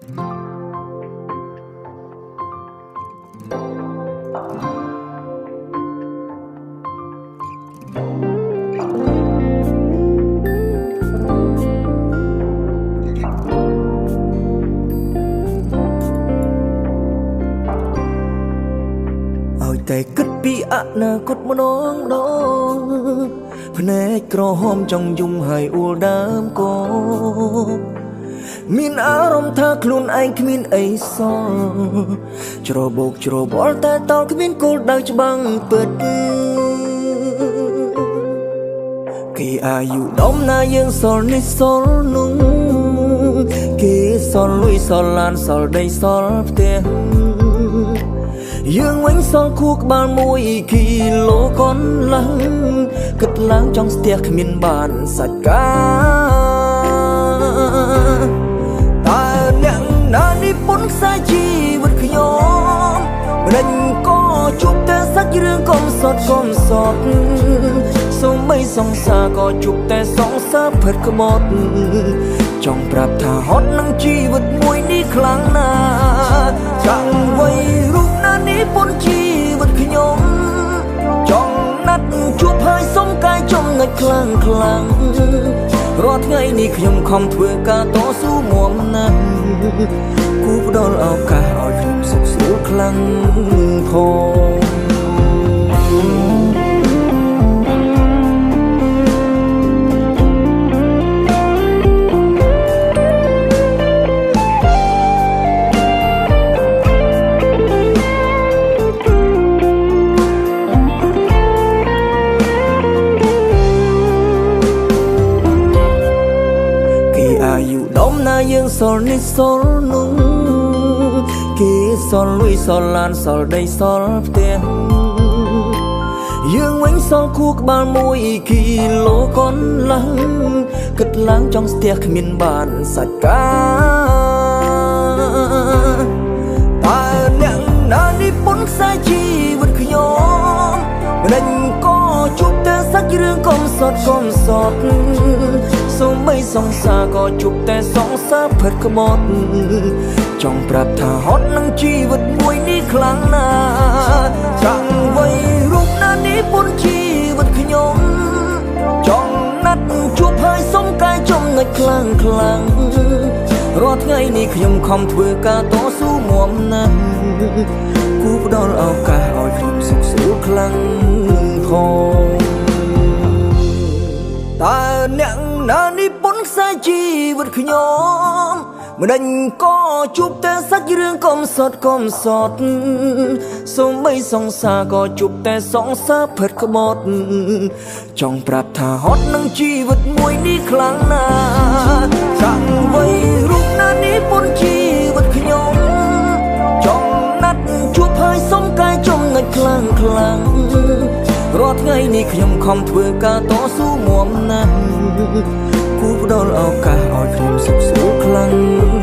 แต่គិតពីអនាគតម្ដងដងភ្នែកក្រហមចង់យំហើយអួលដើមកោមានអារម្មណ៍ថាខ្លួនឯងគ្មានអីសល់ច្របូកច្របល់តែតល់គ្មានគោលដៅច្បាំងពិតគេអាយុដំណាយើងសល់នេះសល់នោះគេសល់លុយសល់ឡានសល់ដីសល់ផ្ទះយើងវិញសល់ខួរក្បាល1គីឡូកន្លះគិតឡើងចង់ស្ទះគ្មានបានសាច់ការតើអ្នកណានេះពុនខ្សែជីវិតខ្ញុំម្ដេចក៏ជួបតែសាច់រឿងកុំសត់សូម្បីសង្សារក៏ជួបតែសង្សារផិតក្បត់ចង់ប្រាប់ថាហត់នឹងជីវិតមួយនេះខ្លាំងណាស់ចាំໄວរូបណានេះពុនជីវិតខ្ញុំចង់ណាត់ជួបហើយសុំកាយចំណុចខ្លាំងរាល់ថ្ងៃនេះខ្ញុំខំធ្វើការតស៊ូមាំណាស់គូផ្ដល់ឱកាសឲ្យខ្ញុំសុខស្រួលខ្លាំងផងយើងសល់នេះសល់នោះគេសល់លុយសល់ឡានសល់ដីសល់ផ្ទះយើងវិញសល់ខួរក្បាល1គីឡូកន្លះគិតឡើងចង់ស្ទះគ្មានបានសាច់ការតើអ្នកណានេះពុនខ្សែជីវិតខ្ញុំម្ដេចក៏ជួបតែសាច់រឿងកុំសត់សូម្បីសង្សារក៏ជួបតែសង្សារផិតក្បត់ចង់ប្រាប់ថាហត់នឹងជីវិតមួយនេះខ្លាំងណាស់ចាំໄວរូបណានេះពុនជីវិតខ្ញុំចង់ណាត់ជួបហើយសុំកាយចំណុចខ្លាំងរាល់ថ្ងៃនេះខ្ញុំខំធ្វើការតស៊ូមាំណាស់គូផ្ដល់ឱកាសឲ្យខ្ញុំសុខស្រួលខ្លាំងផងតើអ្នកណានេះពុនខ្សែជីវិតខ្ញុំម្ដេចក៏ជួបតែសាច់រឿងកុំសត់សូម្បីសង្សារក៏ជួបតែសង្សារផិតក្បត់ចង់ប្រាប់ថាហត់នឹងជីវិតមួយនេះខ្លាំងណាស់ចាំໄວរូបណានេះពុនជីវិតខ្ញុំចង់ណាត់ជួបហើយសុំកាយចំណុចខ្លាំងរាល់ថ្ងៃនេះខ្ញុំខំធ្វើការតស៊ូមាំណាស់គូផ្ដល់ឱកាសឲ្យខ្ញុំសុខស្រួលខ្លាំង